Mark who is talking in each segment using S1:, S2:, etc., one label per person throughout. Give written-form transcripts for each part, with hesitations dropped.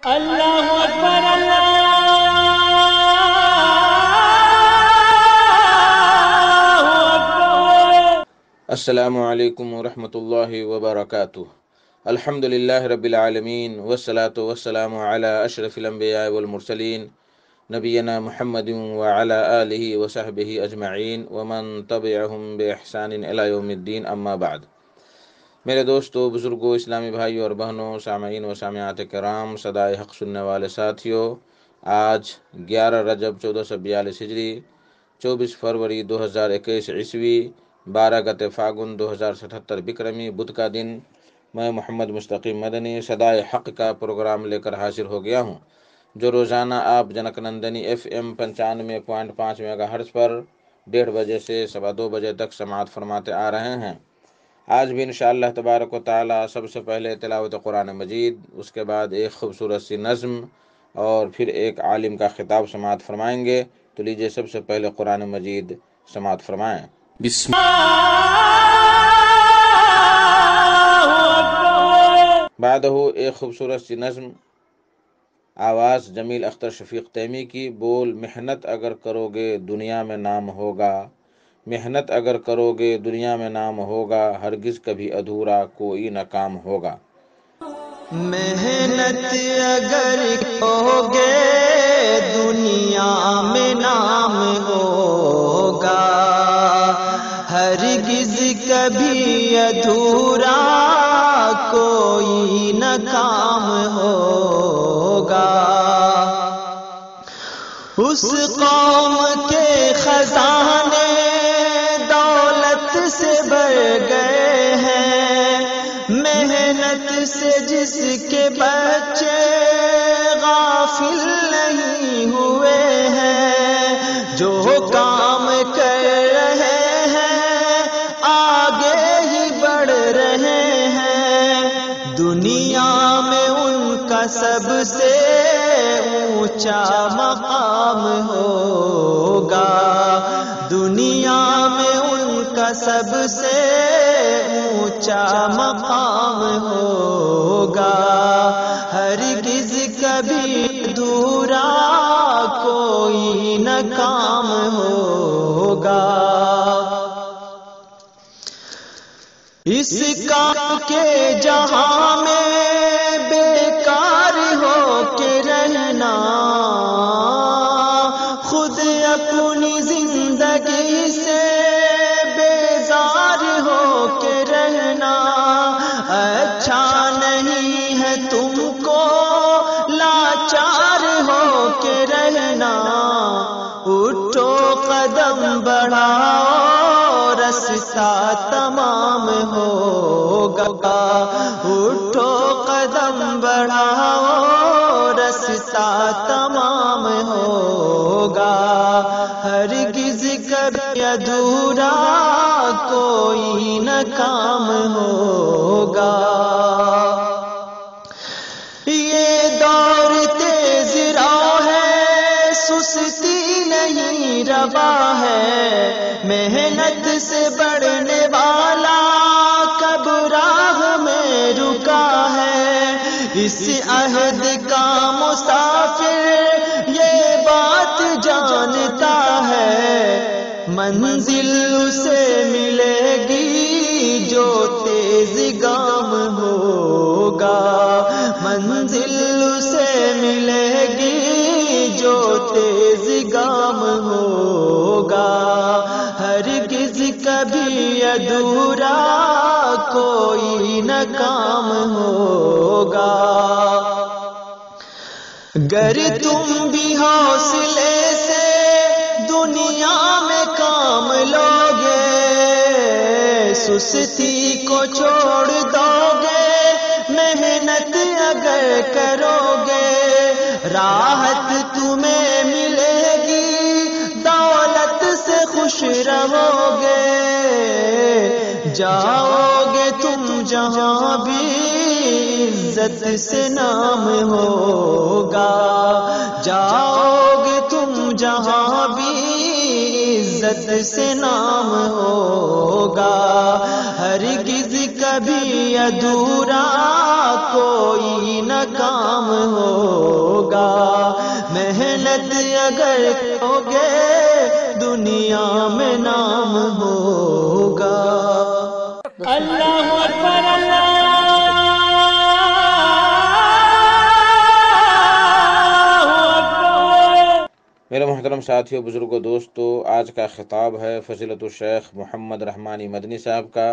S1: اللہ اکبر اللہ اکبر۔
S2: السلام علیکم ورحمۃ اللہ وبرکاتہ۔ الحمدللہ رب العالمین والصلاة والسلام علی اشرف الانبیاء والمرسلین نبینا محمد وعلی آلہ وصحبہ اجمعین ومن تبعہم بإحسان الی یوم الدین، اما بعد۔ میرے دوستو، بزرگوں، اسلامی بھائیوں اور بہنوں، سامعین و سامعات کرام، صدائے حق سننے والے ساتھیوں، آج 11 رجب 1442 ہجری، 24 فروری 2021 عیسوی، 12 گتے فاگن 2077 بکرمی بدھ کا دن، میں محمد مستقیم مدنی صدائے حق کا پروگرام لے کر حاضر ہو گیا ہوں، جو روزانہ آپ junk Nandini FM 95.5 mega hertz پر 1:30 بجے سے 2:15 بجے تک سماعت فرماتے آ رہے ہیں۔ آج بھی انشاءاللہ تبارک و تعالی سب سے پہلے تلاوت قرآن مجید، اس کے بعد ایک خوبصورت سی نظم اور پھر ایک عالم کا خطاب سماعت فرمائیں گے۔ تو لیجئے سب سے پہلے قرآن مجید سماعت فرمائیں۔ بسم بعدہ ایک خوبصورت سی نظم، آواز جمیل اختر شفیق تیمی کی، بول: محنت اگر کرو گے دنیا میں نام ہوگا، محنت اگر کرو گے دنیا میں نام ہوگا، ہرگز کبھی ادھورا کوئی نہ کام ہوگا۔
S3: محنت اگر کرو گے دنیا میں نام ہوگا، ہرگز کبھی ادھورا کوئی نہ کام ہوگا۔ اس قوم کے خزانے دولت سے بھر گئے ہیں، محنت سے جس کے بچے غافل نہیں ہوئے ہیں، جو کام کر رہے ہیں آگے ہی بڑھ رہے ہیں، دنیا میں ان کا سب سے اونچا مقام ہوگا، دنیا میں ان کا سب سے اونچا مقام ہوگا، ہرگز کبھی ادھورا کوئی نہ کام ہوگا۔ اس کام کے جہاں میں بیکار ہو کے رہنا، خود اپنی زندگی سے بیزار ہو کے رہنا، اچھا نہیں ہے تم کو لاچار ہو کے رہنا، اٹھو قدم بڑھاؤ رستہ تمام ہوگا، اٹھو قدم بڑھاؤ رستہ تمام ہوگا، ہرگز کبھی ادھورا کوئی نہ کام ہوگا۔ یہ دور تیز رو ہے، سستی نہیں روا ہے، محنت سے بڑھنے والا کب راہ میں رکا ہے، اس عہد کا مسافر یہ بات جانتا ہے، منزل اسے ملے گی جو تیز گام ہوگا، منزل اسے ملے گی جو تیز گام ہوگا، ہرگز کبھی ادھورا کوئی نہ کام ہوگا۔ گر تم بھی حوصلے سے دنیا میں کام لوگے، سستی کو چھوڑ دو گے، محنت اگر کرو گے، راحت تمہیں ملے گی، دولت سے خوش رہو گے، جاؤ گے تم جہاں بھی عزت سے نام ہوگا، جاؤ گے تم جہاں بھی عزت سے نام ہوگا، ہرگز کبھی ادھورا کوئی نہ کام ہوگا۔ محنت اگر کرو گے دنیا میں نام ہوگا۔
S1: اللہ اکبر اللہ اکبر۔
S2: میرے محترم ساتھیوں، بزرگوں، دوستو، آج کا خطاب ہے فضیلت الشیخ محمد رحمانی مدنی صاحب کا،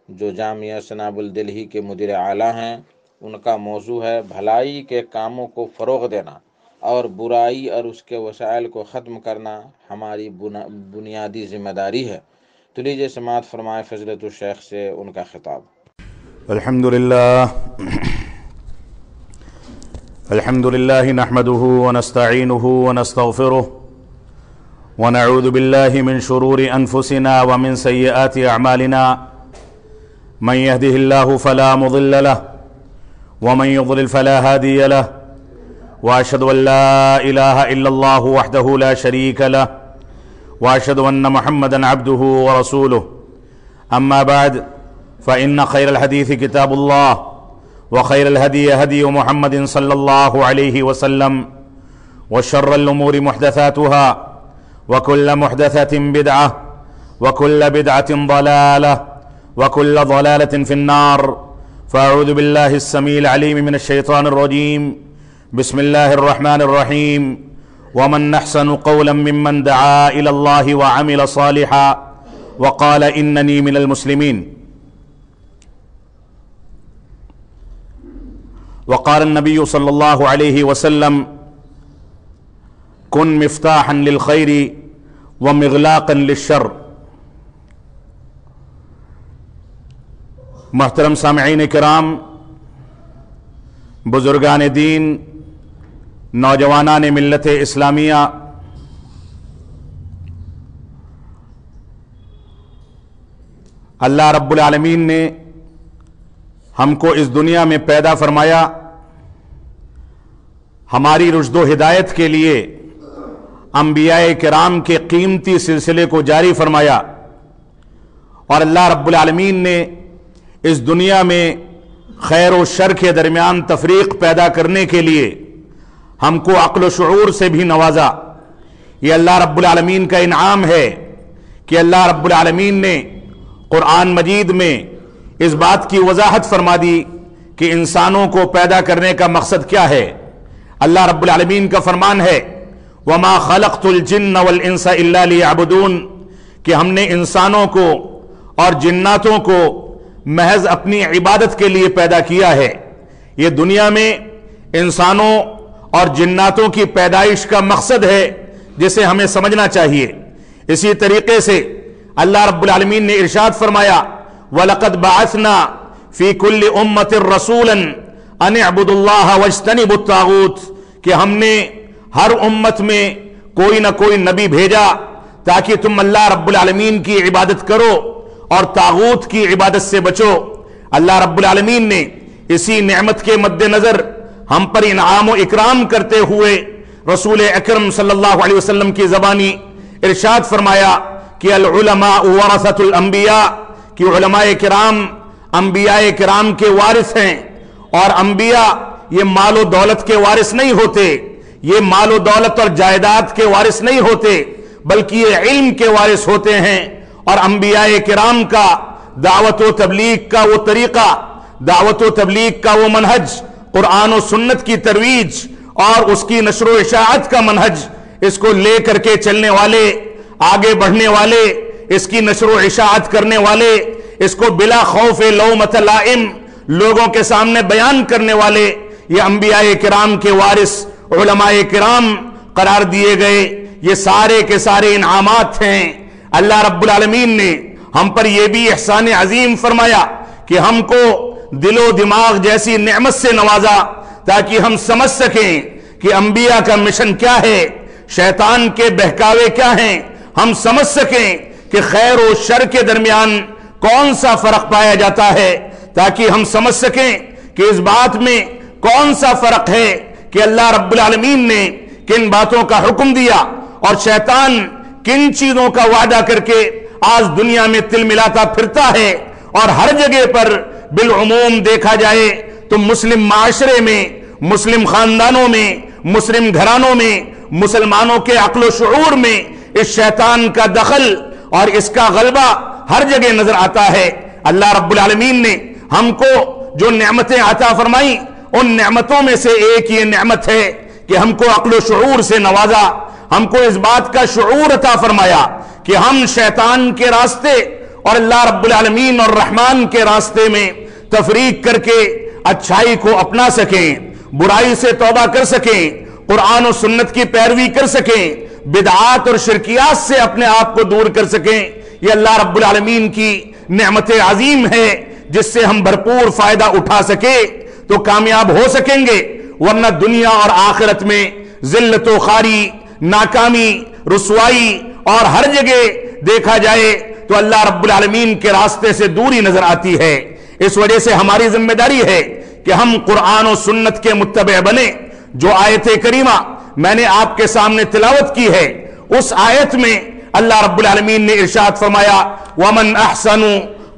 S2: جو جامعہ سناب الدلہی کے مدیر اعلیٰ ہیں۔ ان کا موضوع ہے بھلائی کے کاموں کو فروغ دینا اور برائی اور اس کے وسائل کو ختم کرنا ہماری بنیادی ذمہ داری ہے۔ تو لیجیے سماعت فرمائے فضیلت الشیخ سے ان کا خطاب۔
S4: الحمد للہ نحمده ونستعینه ونستغفره ونعوذ باللہ من شرور انفسنا ومن سیئات اعمالنا من يهده الله فلا مضل له ومن يضلل فلا هادي له واشهد ان لا اله الا الله وحده لا شريك له واشهد ان محمدا عبده ورسوله اما بعد فان خير الحديث كتاب الله وخير الهدي هدي محمد صلى الله عليه وسلم وشر الامور محدثاتها وكل محدثة بدعة وكل بدعة ضلالة وكل ضلالة في النار، فأعوذ بالله السميع العليم من الشيطان الرجيم، بسم الله الرحمن الرحيم، ومن أحسن قولا ممن دعا إلى الله وعمل صالحا وقال إنني من المسلمين۔ وقال النبي صلى الله عليه وسلم كن مفتاحا للخير ومغلاقا للشر۔ محترم سامعین کرام، بزرگان دین، نوجوانان ملت اسلامیہ، اللہ رب العالمین نے ہم کو اس دنیا میں پیدا فرمایا، ہماری رشد و ہدایت کے لیے انبیاء کرام کے قیمتی سلسلے کو جاری فرمایا، اور اللہ رب العالمین نے اس دنیا میں خیر و شر کے درمیان تفریق پیدا کرنے کے لیے ہم کو عقل و شعور سے بھی نوازا۔ یہ اللہ رب العالمین کا انعام ہے کہ اللہ رب العالمین نے قرآن مجید میں اس بات کی وضاحت فرما دی کہ انسانوں کو پیدا کرنے کا مقصد کیا ہے۔ اللہ رب العالمین کا فرمان ہے وَمَا خَلَقْتُ الْجِنَّ وَالْإِنسَ إِلَّا لِيَعْبُدُونَ، کہ ہم نے انسانوں کو اور جناتوں کو محض اپنی عبادت کے لیے پیدا کیا ہے۔ یہ دنیا میں انسانوں اور جناتوں کی پیدائش کا مقصد ہے جسے ہمیں سمجھنا چاہیے۔ اسی طریقے سے اللہ رب العالمین نے ارشاد فرمایا وَلَقَدْ بَعَثْنَا فِي كُلِّ أُمَّةٍ رَسُولًا أَنِ اعْبُدُوا اللَّهَ وَاجْتَنِبُوا الطَّاغُوتَ، کہ ہم نے ہر امت میں کوئی نہ کوئی نبی بھیجا تاکہ تم اللہ رب العالمین کی عبادت کرو اور طاغوت کی عبادت سے بچو۔ اللہ رب العالمین نے اسی نعمت کے مد نظر ہم پر انعام و اکرام کرتے ہوئے رسول اکرم صلی اللہ علیہ وسلم کی زبانی ارشاد فرمایا کہ العلماء ورثۃ الانبیاء، کہ علماء کرام انبیاء کرام کے وارث ہیں، اور انبیاء یہ مال و دولت کے وارث نہیں ہوتے، یہ مال و دولت اور جائیداد کے وارث نہیں ہوتے، بلکہ یہ علم کے وارث ہوتے ہیں۔ اور انبیاء کرام کا دعوت و تبلیغ کا وہ طریقہ، دعوت و تبلیغ کا وہ منہج، قرآن و سنت کی ترویج اور اس کی نشر و اشاعت کا منہج، اس کو لے کر کے چلنے والے، آگے بڑھنے والے، اس کی نشر و اشاعت کرنے والے، اس کو بلا خوف لومۃ لائم لوگوں کے سامنے بیان کرنے والے، یہ انبیاء کرام کے وارث علماء کرام قرار دیے گئے۔ یہ سارے کے سارے انعامات ہیں۔ اللہ رب العالمین نے ہم پر یہ بھی احسان عظیم فرمایا کہ ہم کو دل و دماغ جیسی نعمت سے نوازا تاکہ ہم سمجھ سکیں کہ انبیاء کا مشن کیا ہے، شیطان کے بہکاوے کیا ہیں، ہم سمجھ سکیں کہ خیر و شر کے درمیان کون سا فرق پایا جاتا ہے، تاکہ ہم سمجھ سکیں کہ اس بات میں کون سا فرق ہے کہ اللہ رب العالمین نے کن باتوں کا حکم دیا اور شیطان کن چیزوں کا وعدہ کر کے آج دنیا میں تل ملاتا پھرتا ہے۔ اور ہر جگہ پر بالعموم دیکھا جائے تو مسلم معاشرے میں، مسلم خاندانوں میں، مسلم گھرانوں میں مسلمانوں کے عقل و شعور میں اس شیطان کا دخل اور اس کا غلبہ ہر جگہ نظر آتا ہے۔ اللہ رب العالمین نے ہم کو جو نعمتیں عطا فرمائیں، ان نعمتوں میں سے ایک یہ نعمت ہے کہ ہم کو عقل و شعور سے نوازا، ہم کو اس بات کا شعور عطا فرمایا کہ ہم شیطان کے راستے اور اللہ رب العالمین اور رحمان کے راستے میں تفریق کر کے اچھائی کو اپنا سکیں، برائی سے توبہ کر سکیں، قرآن و سنت کی پیروی کر سکیں، بدعات اور شرکیات سے اپنے آپ کو دور کر سکیں۔ یہ اللہ رب العالمین کی نعمت عظیم ہے جس سے ہم بھرپور فائدہ اٹھا سکے تو کامیاب ہو سکیں گے، ورنہ دنیا اور آخرت میں ذلت و خواری، ناکامی، رسوائی اور ہر جگہ دیکھا جائے تو اللہ رب العالمین کے راستے سے دوری نظر آتی ہے۔ اس وجہ سے ہماری ذمہ داری ہے کہ ہم قرآن و سنت کے متبع بنیں۔ جو آیت کریمہ میں نے آپ کے سامنے تلاوت کی ہے، اس آیت میں اللہ رب العالمین نے ارشاد فرمایا وَمَنْ أَحْسَنُ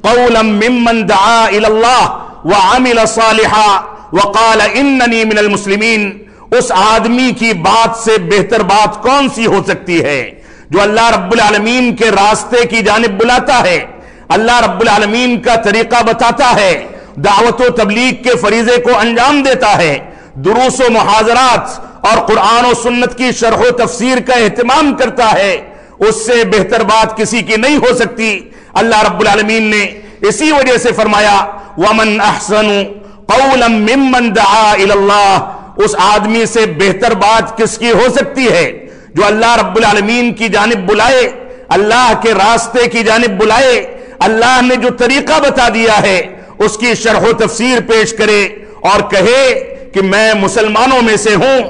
S4: قَوْلًا مِّمَّنْ دَعَا إِلَى اللَّهِ وَعَمِلَ صَالِحًا وَقَالَ إِنَّنِي مِنَ الْمُسْلِمِينَ۔ اس آدمی کی بات سے بہتر بات کون سی ہو سکتی ہے جو اللہ رب العالمین کے راستے کی جانب بلاتا ہے، اللہ رب العالمین کا طریقہ بتاتا ہے، دعوت و تبلیغ کے فریضے کو انجام دیتا ہے، دروس و محاضرات اور قرآن و سنت کی شرح و تفسیر کا اہتمام کرتا ہے، اس سے بہتر بات کسی کی نہیں ہو سکتی۔ اللہ رب العالمین نے اسی وجہ سے فرمایا وَمَنْ أَحْسَنُ قَوْلًا مِّمَّنْ دَعَا إِلَى اللَّهِ۔ اس آدمی سے بہتر بات کس کی ہو سکتی ہے جو اللہ رب العالمین کی جانب بلائے، اللہ کے راستے کی جانب بلائے، اللہ نے جو طریقہ بتا دیا ہے اس کی شرح و تفسیر پیش کرے اور کہے کہ میں مسلمانوں میں سے ہوں،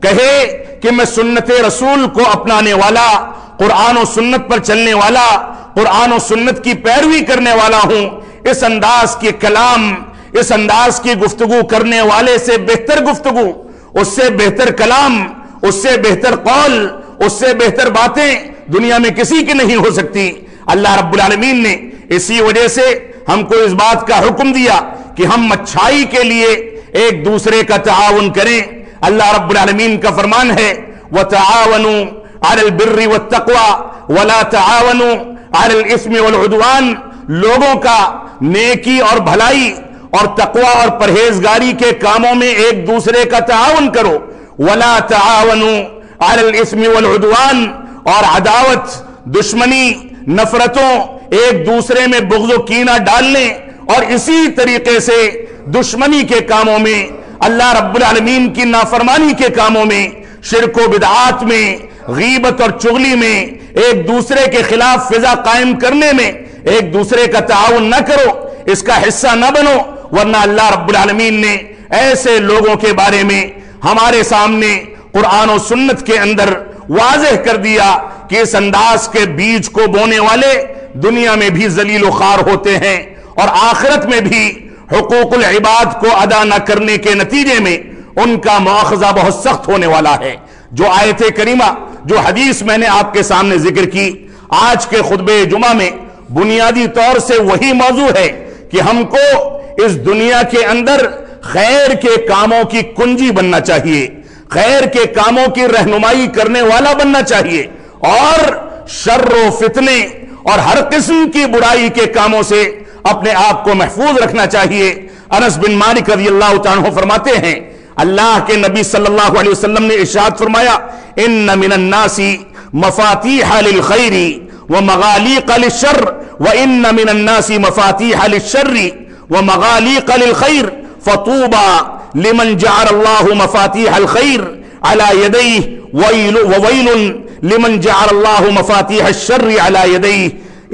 S4: کہے کہ میں سنت رسول کو اپنانے والا، قرآن و سنت پر چلنے والا، قرآن و سنت کی پیروی کرنے والا ہوں۔ اس انداز کی کلام، اس انداز کی گفتگو کرنے والے سے بہتر گفتگو، اس سے بہتر کلام، اس سے بہتر قول، اس سے بہتر باتیں دنیا میں کسی کی نہیں ہو سکتی۔ اللہ رب العالمین نے اسی وجہ سے ہم کو اس بات کا حکم دیا کہ ہم اچھائی کے لیے ایک دوسرے کا تعاون کریں۔ اللہ رب العالمین کا فرمان ہے وَتَعَاوَنُوا عَلَى الْبِرِّ وَالتَّقْوَى وَلَا تَعَاوَنُوا عَلَى الْإِثْمِ وَالْعُدْوَانِ۔ لوگوں کا نیکی اور بھلائی اور تقوی اور پرہیزگاری کے کاموں میں ایک دوسرے کا تعاون کرو، وَلَا تَعَاوَنُوا عَلَى الْإِثْمِ وَالْعُدْوَانِ۔ اور عداوت، دشمنی، نفرتوں، ایک دوسرے میں بغض و کینہ ڈالنے اور اسی طریقے سے دشمنی کے کاموں میں، اللہ رب العالمین کی نافرمانی کے کاموں میں، شرک و بدعات میں، غیبت اور چغلی میں، ایک دوسرے کے خلاف فضا قائم کرنے میں ایک دوسرے کا تعاون نہ کرو، اس کا حصہ نہ بنو، ورنہ اللہ رب العالمین نے ایسے لوگوں کے بارے میں ہمارے سامنے قرآن و سنت کے اندر واضح کر دیا کہ اس انداز کے بیج کو بونے والے دنیا میں بھی ذلیل و خوار ہوتے ہیں اور آخرت میں بھی حقوق العباد کو ادا نہ کرنے کے نتیجے میں ان کا مواخذہ بہت سخت ہونے والا ہے۔ جو آیت کریمہ، جو حدیث میں نے آپ کے سامنے ذکر کی آج کے خطبہ جمعہ میں، بنیادی طور سے وہی موضوع ہے کہ ہم کو اس دنیا کے اندر خیر کے کاموں کی کنجی بننا چاہیے، خیر کے کاموں کی رہنمائی کرنے والا بننا چاہیے اور شر و فتنے اور ہر قسم کی برائی کے کاموں سے اپنے آپ کو محفوظ رکھنا چاہیے۔ انس بن مالک رضی اللہ تعالیٰ عنہ فرماتے ہیں اللہ کے نبی صلی اللہ علیہ وسلم نے ارشاد فرمایا ان من الناس مفاتیح للخیر ومغالیق للشر وان من الناس مفاتیح للشر ومغالیق للخیر فطوبى لمن جعل الله مفاتيح الخير على يديه وويل لمن جعل الله مفاتيح الشر على يديه۔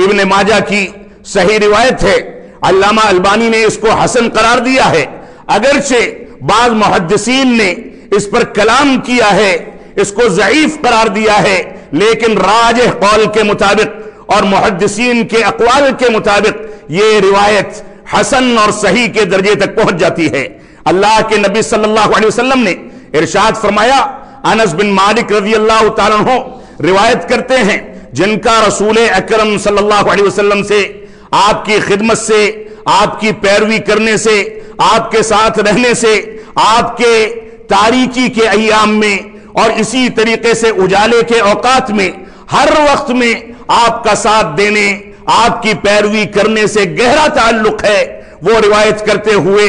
S4: ابن ماجہ کی صحیح روایت ہے، علامہ البانی نے اس کو حسن قرار دیا ہے، اگرچہ بعض محدثین نے اس پر کلام کیا ہے، اس کو ضعیف قرار دیا ہے، لیکن راجح قول کے مطابق اور محدثین کے اقوال کے مطابق یہ روایت حسن اور صحیح کے درجے تک پہنچ جاتی ہے۔ اللہ کے نبی صلی اللہ علیہ وسلم نے ارشاد فرمایا، انس بن مالک رضی اللہ تعالیٰ عنہ روایت کرتے ہیں جن کا رسول اکرم صلی اللہ علیہ وسلم سے، آپ کی خدمت سے، آپ کی پیروی کرنے سے، آپ کے ساتھ رہنے سے، آپ کے تاریکی کے ایام میں اور اسی طریقے سے اجالے کے اوقات میں ہر وقت میں آپ کا ساتھ دینے، آپ کی پیروی کرنے سے گہرا تعلق ہے۔ وہ روایت کرتے ہوئے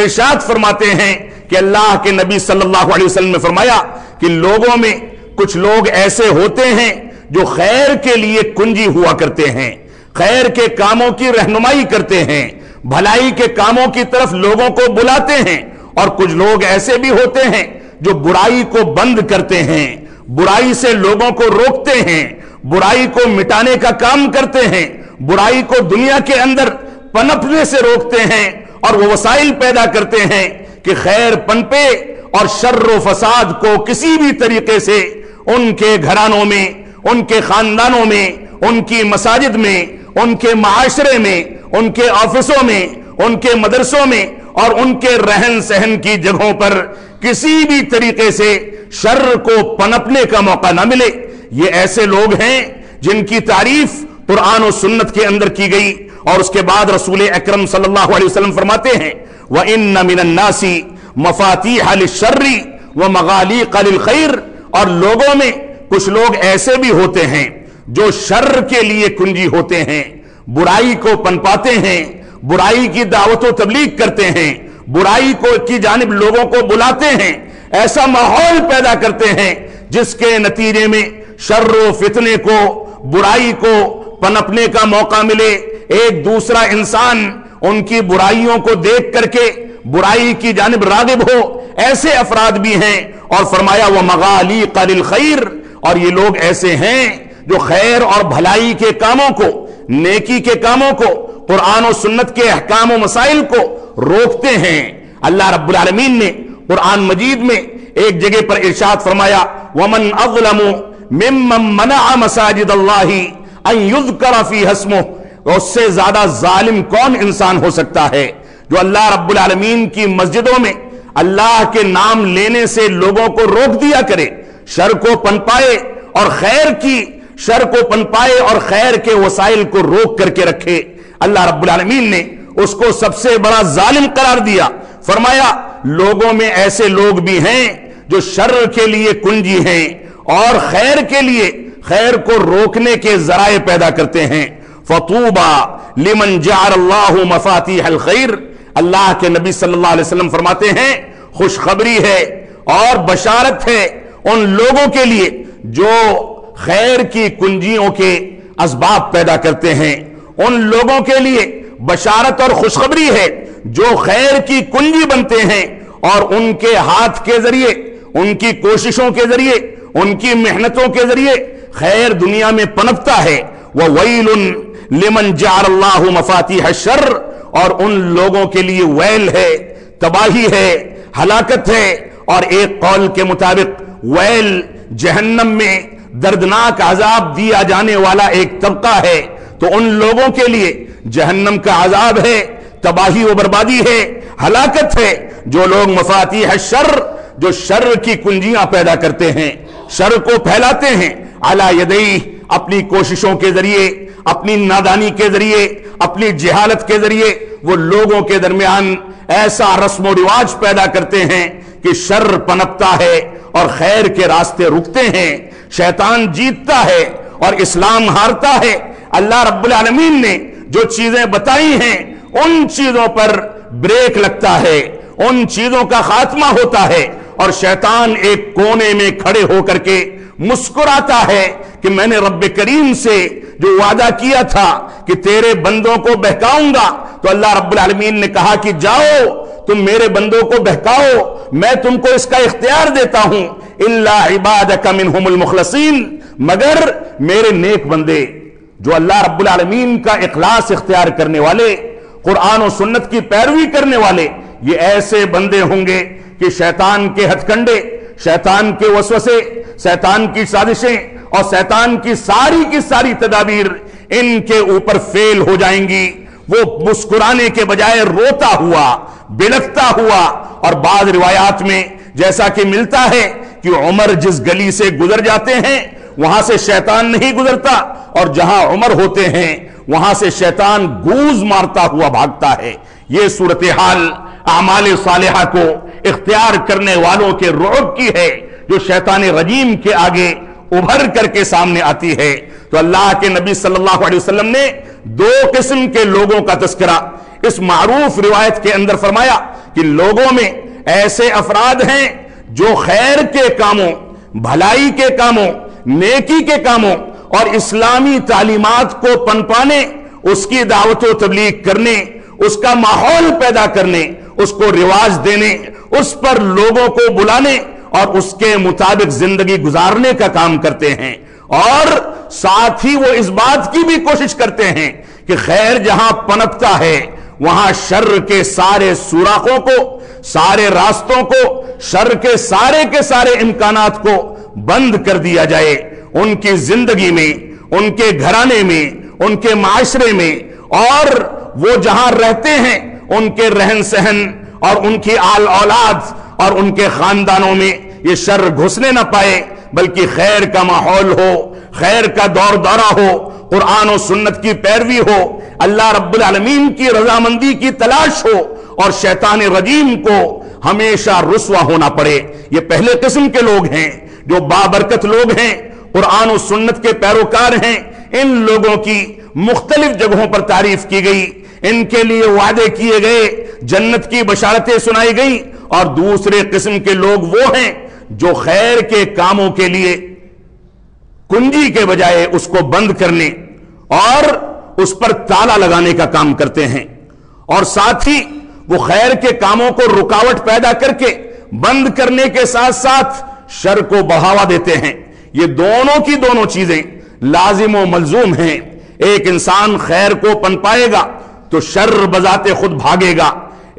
S4: ارشاد فرماتے ہیں کہ اللہ کے نبی صلی اللہ علیہ وسلم نے فرمایا کہ لوگوں میں کچھ لوگ ایسے ہوتے ہیں جو خیر کے لیے کنجی ہوا کرتے ہیں، خیر کے کاموں کی رہنمائی کرتے ہیں، بھلائی کے کاموں کی طرف لوگوں کو بلاتے ہیں، اور کچھ لوگ ایسے بھی ہوتے ہیں جو برائی کو بند کرتے ہیں، برائی سے لوگوں کو روکتے ہیں، برائی کو مٹانے کا کام کرتے ہیں، برائی کو دنیا کے اندر پنپنے سے روکتے ہیں، اور وہ وسائل پیدا کرتے ہیں کہ خیر پنپے اور شر و فساد کو کسی بھی طریقے سے ان کے گھرانوں میں، ان کے خاندانوں میں، ان کی مساجد میں، ان کے معاشرے میں، ان کے آفسوں میں، ان کے مدرسوں میں اور ان کے رہن سہن کی جگہوں پر کسی بھی طریقے سے شر کو پنپنے کا موقع نہ ملے۔ یہ ایسے لوگ ہیں جن کی تعریف قرآن و سنت کے اندر کی گئی، اور اس کے بعد رسول اکرم صلی اللہ علیہ وسلم فرماتے ہیں وَإِنَّ مِنَ النَّاسِ مَفَاتِيحَ لِلشَّرِّ وَمَغَالِيقَ لِلْخَيْرِ، اور لوگوں میں کچھ لوگ ایسے بھی ہوتے ہیں جو شر کے لیے کنجی ہوتے ہیں، برائی کو پنپاتے ہیں، برائی کی دعوت و تبلیغ کرتے ہیں، برائی کی جانب لوگوں کو بلاتے ہیں، ایسا ماحول پیدا کرتے ہیں جس کے نتیجے میں شر و فتنے کو، برائی کو پنپنے کا موقع ملے، ایک دوسرا انسان ان کی برائیوں کو دیکھ کر کے برائی کی جانب راغب ہو، ایسے افراد بھی ہیں۔ اور فرمایا وَمَغَالِيقَ لِلْخَيْرِ، اور یہ لوگ ایسے ہیں جو خیر اور بھلائی کے کاموں کو، نیکی کے کاموں کو، قرآن و سنت کے احکام و مسائل کو روکتے ہیں۔ اللہ رب العالمین نے قرآن مجید میں ایک جگہ پر ارشاد فرمایا وَمَنْ أَظْلَمُ مِمَّنْ مَنَعَ مَسَاجِدَ اللَّهِ أَنْ يُذْكَرَ فِيهَا اسْمُهُ، اس سے زیادہ ظالم کون انسان ہو سکتا ہے جو اللہ رب العالمین کی مسجدوں میں اللہ کے نام لینے سے لوگوں کو روک دیا کرے، شر کو پنپائے اور خیر کی، شر کو پنپائے اور خیر کے وسائل کو روک کر کے رکھے۔ اللہ رب العالمین نے اس کو سب سے بڑا ظالم قرار دیا، فرمایا لوگوں میں ایسے لوگ بھی ہیں جو شر کے لیے کنجی ہیں اور خیر کے لیے، خیر کو روکنے کے ذرائع پیدا کرتے ہیں۔ فَطُوبَى لِمَنْ جَعَلَ اللَّهُ مَفَاتِيحَ الْخَيْرِ، اللہ کے نبی صلی اللہ علیہ وسلم فرماتے ہیں خوشخبری ہے اور بشارت ہے ان لوگوں کے لیے جو خیر کی کنجیوں کے اسباب پیدا کرتے ہیں، ان لوگوں کے لیے بشارت اور خوشخبری ہے جو خیر کی کنجی بنتے ہیں اور ان کے ہاتھ کے ذریعے، ان کی کوششوں کے ذریعے، ان کی محنتوں کے ذریعے خیر دنیا میں پنپتا ہے۔ وَوَيْلٌ لِمَنْ جَعَلَ اللَّهُ مَفَاتِيحَ الشَّرِّ، اور ان لوگوں کے لیے ویل ہے، تباہی ہے، ہلاکت ہے، اور ایک قول کے مطابق ویل جہنم میں دردناک عذاب دیا جانے والا ایک طبقہ ہے، تو ان لوگوں کے لیے جہنم کا عذاب ہے، تباہی و بربادی ہے، ہلاکت ہے جو لوگ مفاتیح الشر، جو شر کی کنجیاں پیدا کرتے ہیں، شر کو پھیلاتے ہیں، علی یدیہ، اپنی کوششوں کے ذریعے، اپنی نادانی کے ذریعے، اپنی جہالت کے ذریعے وہ لوگوں کے درمیان ایسا رسم و رواج پیدا کرتے ہیں کہ شر پنپتا ہے اور خیر کے راستے رکتے ہیں، شیطان جیتتا ہے اور اسلام ہارتا ہے۔ اللہ رب العالمین نے جو چیزیں بتائی ہیں ان چیزوں پر بریک لگتا ہے، ان چیزوں کا خاتمہ ہوتا ہے، اور شیطان ایک کونے میں کھڑے ہو کر کے مسکراتا ہے کہ میں نے رب کریم سے جو وعدہ کیا تھا کہ تیرے بندوں کو بہکاؤں گا، تو اللہ رب العالمین نے کہا کہ جاؤ تم میرے بندوں کو بہکاؤ، میں تم کو اس کا اختیار دیتا ہوں، الا عبادک منہم المخلصین، مگر میرے نیک بندے جو اللہ رب العالمین کا اخلاص اختیار کرنے والے، قرآن و سنت کی پیروی کرنے والے، یہ ایسے بندے ہوں گے کہ شیطان کے ہتھ کنڈے، شیطان کے وسوسے، شیطان کی سازشیں اور شیطان کی ساری تدابیر ان کے اوپر فیل ہو جائیں گی۔ وہ مسکرانے کے بجائے روتا ہوا، بلکتا ہوا، اور بعض روایات میں جیسا کہ ملتا ہے کہ عمر جس گلی سے گزر جاتے ہیں وہاں سے شیطان نہیں گزرتا، اور جہاں عمر ہوتے ہیں وہاں سے شیطان گوز مارتا ہوا بھاگتا ہے۔ یہ صورتحال اعمال صالحہ کو اختیار کرنے والوں کے رعب کی ہے، جو شیطان رجیم کے آگے ابھر کر کے سامنے آتی ہے۔ تو اللہ کے نبی صلی اللہ علیہ وسلم نے دو قسم کے لوگوں کا تذکرہ اس معروف روایت کے اندر فرمایا کہ لوگوں میں ایسے افراد ہیں جو خیر کے کاموں، بھلائی کے کاموں، نیکی کے کاموں اور اسلامی تعلیمات کو پنپانے، اس کی دعوت و تبلیغ کرنے، اس کا ماحول پیدا کرنے، اس کو رواج دینے، اس پر لوگوں کو بلانے اور اس کے مطابق زندگی گزارنے کا کام کرتے ہیں، اور ساتھ ہی وہ اس بات کی بھی کوشش کرتے ہیں کہ خیر جہاں پنپتا ہے وہاں شر کے سارے سوراخوں کو، سارے راستوں کو، شر کے سارے امکانات کو بند کر دیا جائے۔ ان کی زندگی میں، ان کے گھرانے میں، ان کے معاشرے میں، اور وہ جہاں رہتے ہیں ان کے رہن سہن اور ان کی آل اولاد اور ان کے خاندانوں میں یہ شر گھسنے نہ پائے، بلکہ خیر کا ماحول ہو، خیر کا دور دورہ ہو، قرآن و سنت کی پیروی ہو، اللہ رب العالمین کی رضامندی کی تلاش ہو، اور شیطان رجیم کو ہمیشہ رسوا ہونا پڑے۔ یہ پہلے قسم کے لوگ ہیں جو بابرکت لوگ ہیں، قرآن و سنت کے پیروکار ہیں۔ ان لوگوں کی مختلف جگہوں پر تعریف کی گئی، ان کے لیے وعدے کیے گئے، جنت کی بشارتیں سنائی گئی۔ اور دوسرے قسم کے لوگ وہ ہیں جو خیر کے کاموں کے لیے کنجی کے بجائے اس کو بند کرنے اور اس پر تالا لگانے کا کام کرتے ہیں، اور ساتھ ہی وہ خیر کے کاموں کو رکاوٹ پیدا کر کے بند کرنے کے ساتھ ساتھ شر کو بڑھاوا دیتے ہیں۔ یہ دونوں کی دونوں چیزیں لازم و ملزوم ہیں۔ ایک انسان خیر کو پنپائے گا تو شر بذات خود بھاگے گا،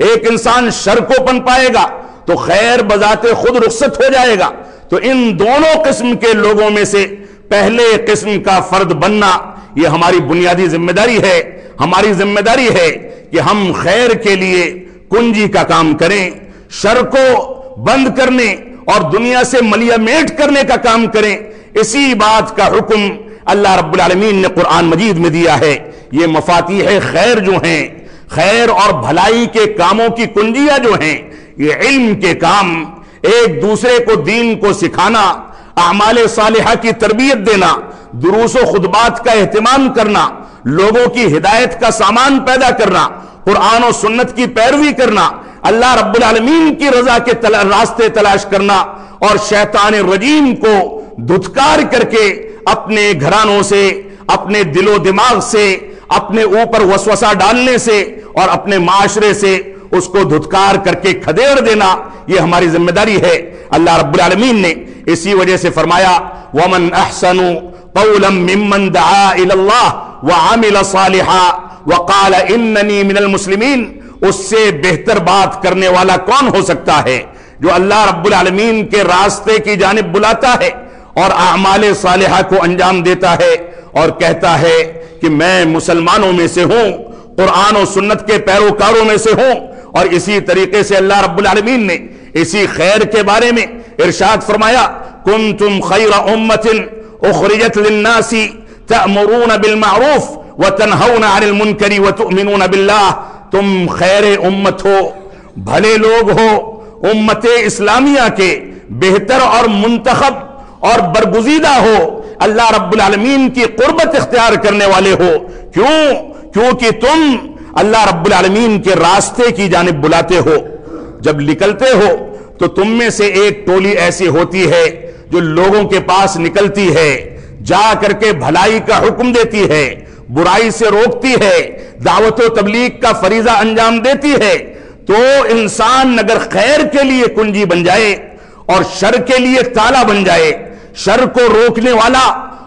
S4: ایک انسان شر کو پنپائے گا تو خیر بذات خود رخصت ہو جائے گا۔ تو ان دونوں قسم کے لوگوں میں سے پہلے قسم کا فرد بننا یہ ہماری بنیادی ذمہ داری ہے۔ ہماری ذمہ داری ہے کہ ہم خیر کے لیے کنجی کا کام کریں، شر کو بند کرنے اور دنیا سے ملیا میٹ کرنے کا کام کریں۔ اسی بات کا حکم اللہ رب العالمین نے قرآن مجید میں دیا ہے۔ یہ مفاتیح خیر جو ہیں، خیر اور بھلائی کے کاموں کی کنجیاں جو ہیں، یہ علم کے کام، ایک دوسرے کو دین کو سکھانا، اعمال صالحہ کی تربیت دینا، دروس و خطبات کا اہتمام کرنا، لوگوں کی ہدایت کا سامان پیدا کرنا، قرآن و سنت کی پیروی کرنا، اللہ رب العالمین کی رضا کے راستے تلاش کرنا، اور شیطان رجیم کو دھتکار کر کے اپنے گھرانوں سے، اپنے دل و دماغ سے، اپنے اوپر وسوسہ ڈالنے سے اور اپنے معاشرے سے اس کو دھتکار کر کے کھدیڑ دینا، یہ ہماری ذمہ داری ہے۔ اللہ رب العالمین نے اسی وجہ سے فرمایا وَمَنْ أَحْسَنُ قَوْلًا مِّمَّنْ دَعَا إِلَى اللَّهِ وَعَمِلَ صَالِحًا وَقَالَ إِنَّنِي مِنَ الْمُسْلِمِينَ۔ اس سے بہتر بات کرنے والا کون ہو سکتا ہے جو اللہ رب العالمین کے راستے کی جانب بلاتا ہے اور اعمال صالحہ کو انجام دیتا ہے اور کہتا ہے کہ میں مسلمانوں میں سے ہوں، قرآن و سنت کے پیروکاروں میں سے ہوں۔ اور اسی طریقے سے اللہ رب العالمین نے اسی خیر کے بارے میں ارشاد فرمایا کنتم خیر امت اخرجت للناس تأمرون بالمعروف وتنہون عن المنکر وتؤمنون باللہ۔ تم خیر امت ہو، بھلے لوگ ہو، امت اسلامیہ کے بہتر اور منتخب اور برگزیدہ ہو، اللہ رب العالمین کی قربت اختیار کرنے والے ہو۔ کیونکہ تم اللہ رب العالمین کے راستے کی جانب بلاتے ہو۔ جب نکلتے ہو تو تم میں سے ایک ٹولی ایسی ہوتی ہے جو لوگوں کے پاس نکلتی ہے، جا کر کے بھلائی کا حکم دیتی ہے، برائی سے روکتی ہے، دعوت و تبلیغ کا فریضہ انجام دیتی ہے۔ تو انسان اگر خیر کے لیے کنجی بن جائے اور شر کے لیے تالا بن جائے، شر کو روکنے والا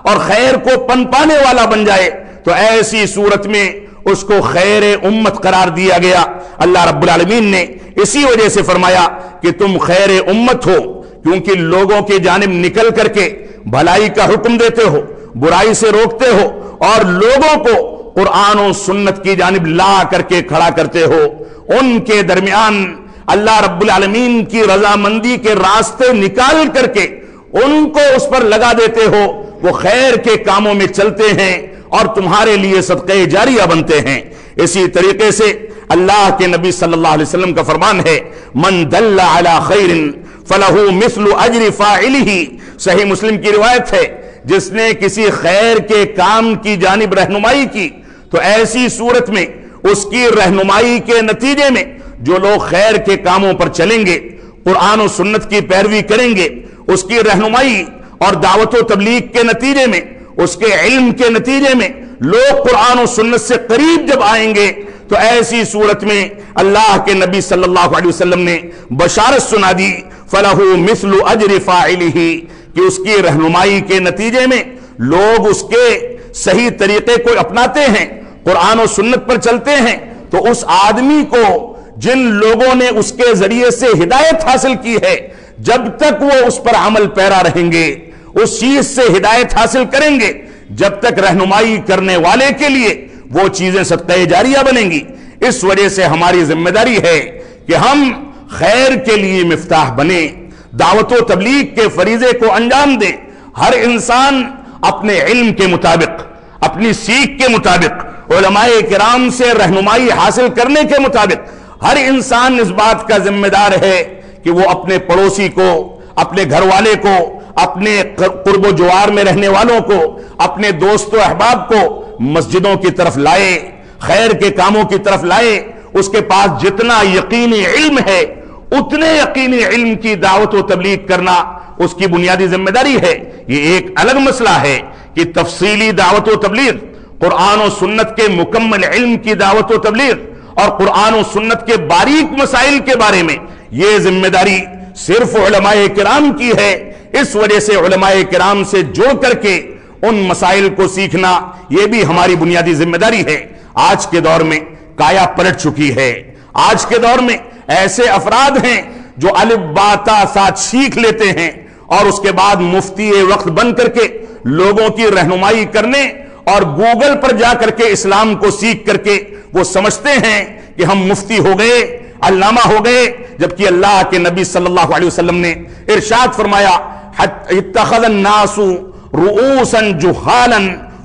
S4: اور خیر کو پنپانے والا بن جائے، تو ایسی صورت میں اس کو خیر امت قرار دیا گیا۔ اللہ رب العالمین نے اسی وجہ سے فرمایا کہ تم خیر امت ہو، کیونکہ لوگوں کی جانب نکل کر کے بھلائی کا حکم دیتے ہو، برائی سے روکتے ہو، اور لوگوں کو قرآن و سنت کی جانب لا کر کے کھڑا کرتے ہو۔ ان کے درمیان اللہ رب العالمین کی رضامندی کے راستے نکال کر کے ان کو اس پر لگا دیتے ہو، وہ خیر کے کاموں میں چلتے ہیں اور تمہارے لیے صدقہ جاریہ بنتے ہیں۔ اسی طریقے سے اللہ کے نبی صلی اللہ علیہ وسلم کا فرمان ہے من دل علی خیر فلہو مثل اجر فاعلہ، صحیح مسلم کی روایت ہے، جس نے کسی خیر کے کام کی جانب رہنمائی کی تو ایسی صورت میں اس کی رہنمائی کے نتیجے میں جو لوگ خیر کے کاموں پر چلیں گے، قرآن و سنت کی پیروی کریں گے، اس کی رہنمائی اور دعوت و تبلیغ کے نتیجے میں، اس کے علم کے نتیجے میں لوگ قرآن و سنت سے قریب جب آئیں گے تو ایسی صورت میں اللہ کے نبی صلی اللہ علیہ وسلم نے بشارت سنا دی، فَلَهُ مِثْلُ أَجْرِ فَاعِلِهِ، کہ اس کی رہنمائی کے نتیجے میں لوگ اس کے صحیح طریقے کو اپناتے ہیں، قرآن و سنت پر چلتے ہیں، تو اس آدمی کو جن لوگوں نے اس کے ذریعے سے ہدایت حاصل کی ہے، جب تک وہ اس پر عمل پیرا رہیں گے، اس چیز سے ہدایت حاصل کریں گے، جب تک رہنمائی کرنے والے کے لیے وہ چیزیں صدقہ جاریہ بنیں گی۔ اس وجہ سے ہماری ذمہ داری ہے کہ ہم خیر کے لیے مفتاح بنیں، دعوت و تبلیغ کے فریضے کو انجام دیں۔ ہر انسان اپنے علم کے مطابق، اپنی سیکھ کے مطابق، علماء کرام سے رہنمائی حاصل کرنے کے مطابق ہر انسان اس بات کا ذمہ دار ہے کہ وہ اپنے پڑوسی کو، اپنے گھر والے کو، اپنے قرب و جوار میں رہنے والوں کو، اپنے دوست و احباب کو مسجدوں کی طرف لائے، خیر کے کاموں کی طرف لائے۔ اس کے پاس جتنا یقینی علم ہے اتنے یقینی علم کی دعوت و تبلیغ کرنا اس کی بنیادی ذمہ داری ہے۔ یہ ایک الگ مسئلہ ہے کہ تفصیلی دعوت و تبلیغ، قرآن و سنت کے مکمل علم کی دعوت و تبلیغ اور قرآن و سنت کے باریک مسائل کے بارے میں یہ ذمہ داری صرف علماء کرام کی ہے۔ اس وجہ سے علماء کرام سے جڑ کر کے ان مسائل کو سیکھنا یہ بھی ہماری بنیادی ذمہ داری ہے۔ آج کے دور میں کایا پلٹ چکی ہے۔ آج کے دور میں ایسے افراد ہیں جو الف با تا ساتھ سیکھ لیتے ہیں اور اس کے بعد مفتی وقت بن کر کے لوگوں کی رہنمائی کرنے اور گوگل پر جا کر کے اسلام کو سیکھ کر کے وہ سمجھتے ہیں کہ ہم مفتی ہو گئے، علامہ ہو گئے، جبکہ اللہ کے نبی صلی اللہ علیہ وسلم نے ارشاد فرمایا اتخذ الناس رؤوسا جہالا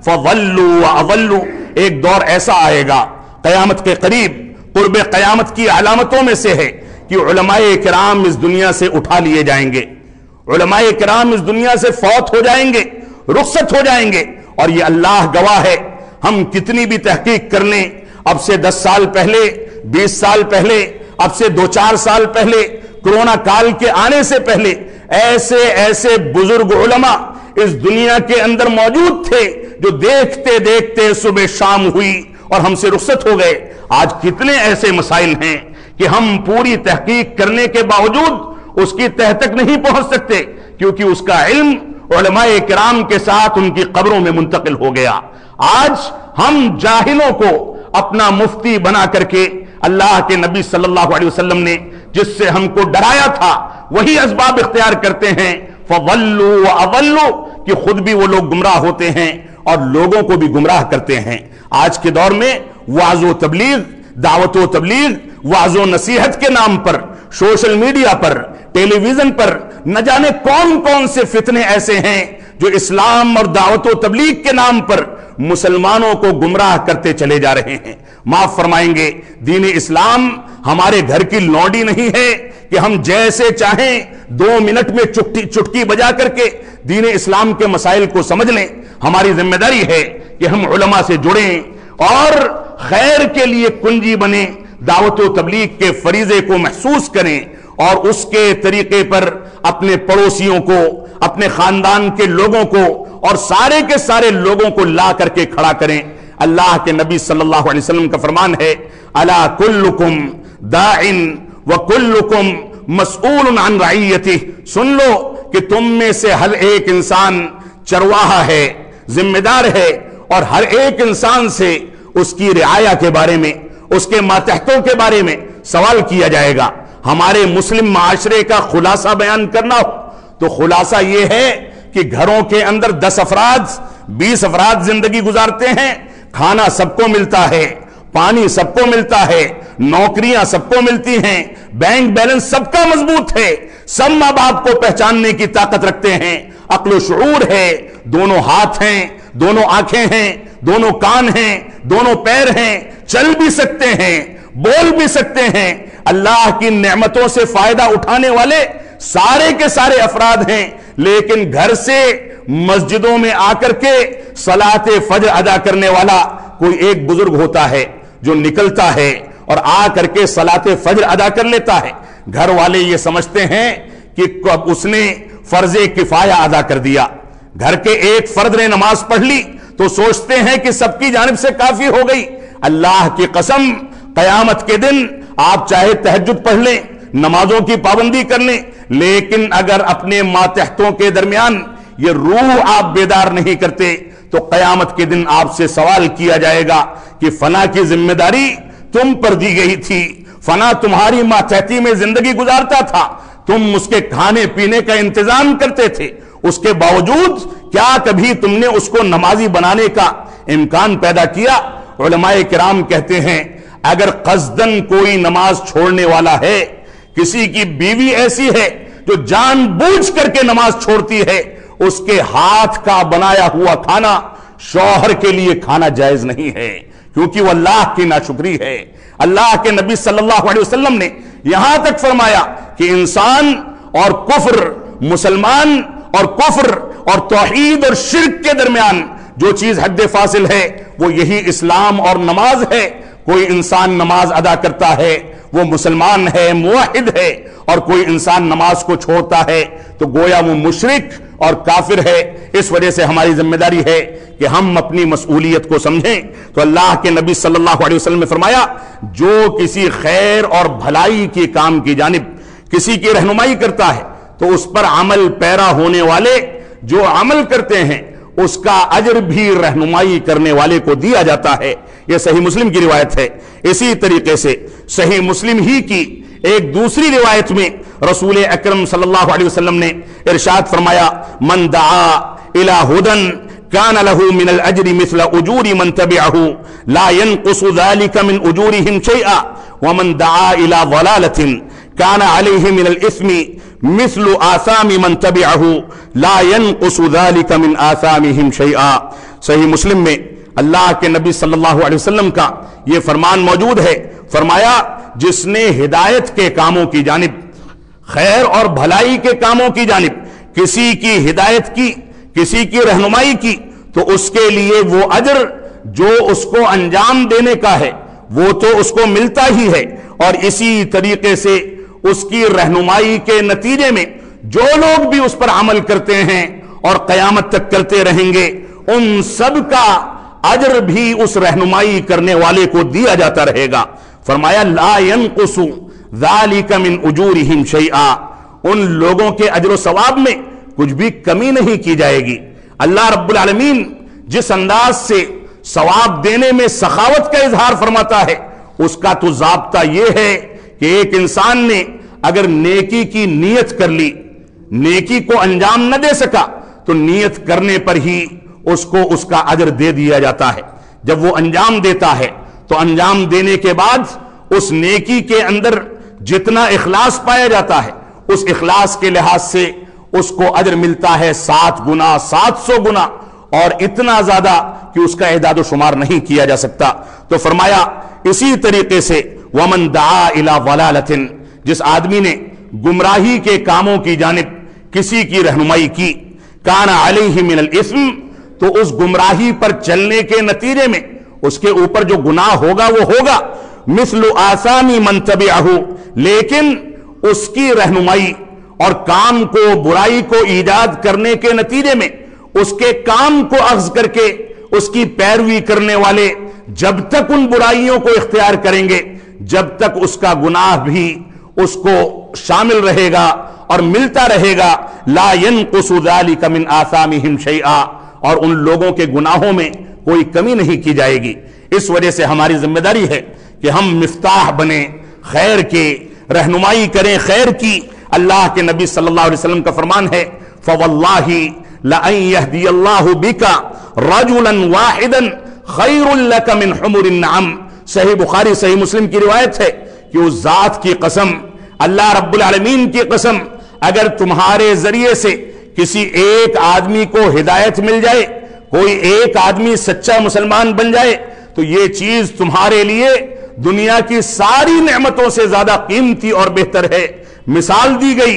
S4: فضلوا واضلوا۔ ایک دور ایسا آئے گا قیامت کے قریب، قرب قیامت کی علامتوں میں سے ہے کہ علماء کرام اس دنیا سے اٹھا لیے جائیں گے، علماء کرام اس دنیا سے فوت ہو جائیں گے، رخصت ہو جائیں گے۔ اور یہ اللہ گواہ ہے، ہم کتنی بھی تحقیق کر لیں، اب سے 10 سال پہلے، 20 سال پہلے، اب سے 2-4 سال پہلے، کرونا کال کے آنے سے پہلے ایسے ایسے بزرگ علماء اس دنیا کے اندر موجود تھے جو دیکھتے دیکھتے صبح شام ہوئی اور ہم سے رخصت ہو گئے۔ آج کتنے ایسے مسائل ہیں کہ ہم پوری تحقیق کرنے کے باوجود اس کی تہ تک نہیں پہنچ سکتے، کیونکہ اس کا علم علماء کرام کے ساتھ ان کی قبروں میں منتقل ہو گیا۔ آج ہم جاہلوں کو اپنا مفتی بنا کر کے اللہ کے نبی صلی اللہ علیہ وسلم نے جس سے ہم کو ڈرایا تھا وہی اسباب اختیار کرتے ہیں، فضلوا واضلوا، کہ خود بھی وہ لوگ گمراہ ہوتے ہیں اور لوگوں کو بھی گمراہ کرتے ہیں۔ آج کے دور میں وعظ و تبلیغ، دعوت و تبلیغ، وعظ و نصیحت کے نام پر سوشل میڈیا پر، ٹیلی ویژن پر نہ جانے کون کون سے فتنے ایسے ہیں جو اسلام اور دعوت و تبلیغ کے نام پر مسلمانوں کو گمراہ کرتے چلے جا رہے ہیں۔ معاف فرمائیں گے، دین اسلام ہمارے گھر کی لونڈی نہیں ہے کہ ہم جیسے چاہیں 2 منٹ میں چٹکی بجا کر کے دین اسلام کے مسائل کو سمجھ لیں۔ ہماری ذمہ داری ہے کہ ہم علماء سے جڑیں اور خیر کے لیے کنجی بنیں، دعوت و تبلیغ کے فریضے کو محسوس کریں اور اس کے طریقے پر اپنے پڑوسیوں کو، اپنے خاندان کے لوگوں کو اور سارے کے سارے لوگوں کو لا کر کے کھڑا کریں۔ اللہ کے نبی صلی اللہ علیہ وسلم کا فرمان ہے، الا کلکم داع وکلکم مسئول عن رعیتہ، سن لو کہ تم میں سے ہر ایک انسان چرواہا ہے، ذمہ دار ہے، اور ہر ایک انسان سے اس کی رعایا کے بارے میں، اس کے ماتحتوں کے بارے میں سوال کیا جائے گا۔ ہمارے مسلم معاشرے کا خلاصہ بیان کرنا ہو تو خلاصہ یہ ہے کہ گھروں کے اندر 10 افراد 20 افراد زندگی گزارتے ہیں، کھانا سب کو ملتا ہے، پانی سب کو ملتا ہے، نوکریاں سب کو ملتی ہیں، بینک بیلنس سب کا مضبوط ہے، سب ماں باپ کو پہچاننے کی طاقت رکھتے ہیں، عقل و شعور ہے، دونوں ہاتھ ہیں، دونوں آنکھیں ہیں، دونوں کان ہیں، دونوں پیر ہیں، چل بھی سکتے ہیں، بول بھی سکتے ہیں۔ اللہ کی نعمتوں سے فائدہ اٹھانے والے سارے کے سارے افراد ہیں، لیکن گھر سے مسجدوں میں آ کر کے صلاۃ فجر ادا کرنے والا کوئی ایک بزرگ ہوتا ہے جو نکلتا ہے اور آ کر کے صلاۃ فجر ادا کر لیتا ہے۔ گھر والے یہ سمجھتے ہیں کہ اس نے فرض کفایہ ادا کر دیا، گھر کے ایک فرد نے نماز پڑھ لی تو سوچتے ہیں کہ سب کی جانب سے کافی ہو گئی۔ اللہ کی قسم، قیامت کے دن آپ چاہے تہجد پڑھ لیں، نمازوں کی پابندی کر لیں، لیکن اگر اپنے ماتحتوں کے درمیان یہ روح آپ بیدار نہیں کرتے تو قیامت کے دن آپ سے سوال کیا جائے گا کہ فلاں کی ذمہ داری تم پر دی گئی تھی، فلاں تمہاری ماتحتی میں زندگی گزارتا تھا، تم اس کے کھانے پینے کا انتظام کرتے تھے، اس کے باوجود کیا کبھی تم نے اس کو نمازی بنانے کا امکان پیدا کیا؟ علماء کرام کہتے ہیں اگر قصدن کوئی نماز چھوڑنے والا ہے، کسی کی بیوی ایسی ہے جو جان بوجھ کر کے نماز چھوڑتی ہے، اس کے ہاتھ کا بنایا ہوا کھانا شوہر کے لیے کھانا جائز نہیں ہے، کیونکہ وہ اللہ کی ناشکری ہے۔ اللہ کے نبی صلی اللہ علیہ وسلم نے یہاں تک فرمایا کہ انسان اور کفر، مسلمان اور کفر اور توحید اور شرک کے درمیان جو چیز حد فاصل ہے وہ یہی اسلام اور نماز ہے۔ کوئی انسان نماز ادا کرتا ہے وہ مسلمان ہے، موحد ہے، اور کوئی انسان نماز کو چھوڑتا ہے تو گویا وہ مشرک اور کافر ہے۔ اس وجہ سے ہماری ذمہ داری ہے کہ ہم اپنی مسئولیت کو سمجھیں۔ تو اللہ کے نبی صلی اللہ علیہ وسلم نے فرمایا جو کسی خیر اور بھلائی کے کام کی جانب کسی کی رہنمائی کرتا ہے تو اس پر عمل پیرا ہونے والے جو عمل کرتے ہیں اس کا اجر بھی رہنمائی کرنے والے کو دیا جاتا ہے۔ یہ صحیح مسلم کی روایت ہے۔ اسی طریقے سے صحیح مسلم ہی کی ایک دوسری روایت میں رسول اکرم صلی اللہ علیہ وسلم نے ارشاد فرمایا من دعا الى ہدن كان له من الاجر مثل اجور من تبعه لا ينقص ذلك من اجورهم شيئا ومن دعا الى ضلالة كان عليه من الاثم مثل آثام من تبعه لا ينقص ذلك من آثامهم شيئا۔ صحیح مسلم میں اللہ کے نبی صلی اللہ علیہ وسلم کا یہ فرمان موجود ہے، فرمایا جس نے ہدایت کے کاموں کی جانب، خیر اور بھلائی کے کاموں کی جانب کسی کی ہدایت کی، کسی کی رہنمائی کی، تو اس کے لیے وہ اجر جو اس کو انجام دینے کا ہے وہ تو اس کو ملتا ہی ہے، اور اسی طریقے سے اس کی رہنمائی کے نتیجے میں جو لوگ بھی اس پر عمل کرتے ہیں اور قیامت تک کرتے رہیں گے ان سب کا اجر بھی اس رہنمائی کرنے والے کو دیا جاتا رہے گا۔ فرمایا لا ينقص ذلك من اجورهم شيئا، ان لوگوں کے اجر و ثواب میں کچھ بھی کمی نہیں کی جائے گی۔ اللہ رب العالمین جس انداز سے ثواب دینے میں سخاوت کا اظہار فرماتا ہے اس کا تو ضابطہ یہ ہے کہ ایک انسان نے اگر نیکی کی نیت کر لی، نیکی کو انجام نہ دے سکا تو نیت کرنے پر ہی اس کو اس کا اجر دے دیا جاتا ہے۔ جب وہ انجام دیتا ہے تو انجام دینے کے بعد اس نیکی کے اندر جتنا اخلاص پایا جاتا ہے اس اخلاص کے لحاظ سے اس کو اجر ملتا ہے 7 گنا، 700 گنا، اور اتنا زیادہ کہ اس کا اعداد و شمار نہیں کیا جا سکتا۔ تو فرمایا اسی طریقے سے وَمَن دَعَا إِلَى ضَلَالَةٍ، جس آدمی نے گمراہی کے کاموں کی جانب کسی کی رہنمائی کی، كَانَ عَلَيْهِ مِنَ الْإِثْمِ، تو اس گمراہی پر چلنے کے نتیجے میں اس کے اوپر جو گناہ ہوگا وہ ہوگا مثل آثام من تبعه، لیکن اس کی رہنمائی اور کام کو، برائی کو ایجاد کرنے کے نتیجے میں اس کے کام کو اخذ کر کے اس کی پیروی کرنے والے جب تک ان برائیوں کو اختیار کریں گے جب تک اس کا گناہ بھی اس کو شامل رہے گا اور ملتا رہے گا۔ لا ينقص ذلك من آثامهم شيئا، اور ان لوگوں کے گناہوں میں کوئی کمی نہیں کی جائے گی۔ اس وجہ سے ہماری ذمہ داری ہے کہ ہم مفتاح بنیں خیر کے، رہنمائی کریں خیر کی۔ اللہ کے نبی صلی اللہ علیہ وسلم کا فرمان ہے فواللہ لَأَن يَهْدِيَ اللَّهُ بِكَ رَجُلًا وَاحِدًا خَيْرٌ لَكَ مِنْ حُمُرِ النَّعَمِ۔ صحیح بخاری صحیح مسلم کی روایت ہے کہ اس ذات کی قسم، اللہ رب العالمین کی قسم، اگر تمہارے ذریعے سے کسی ایک آدمی کو ہدایت مل جائے، کوئی ایک آدمی سچا مسلمان بن جائے، تو یہ چیز تمہارے لیے دنیا کی ساری نعمتوں سے زیادہ قیمتی اور بہتر ہے۔ مثال دی گئی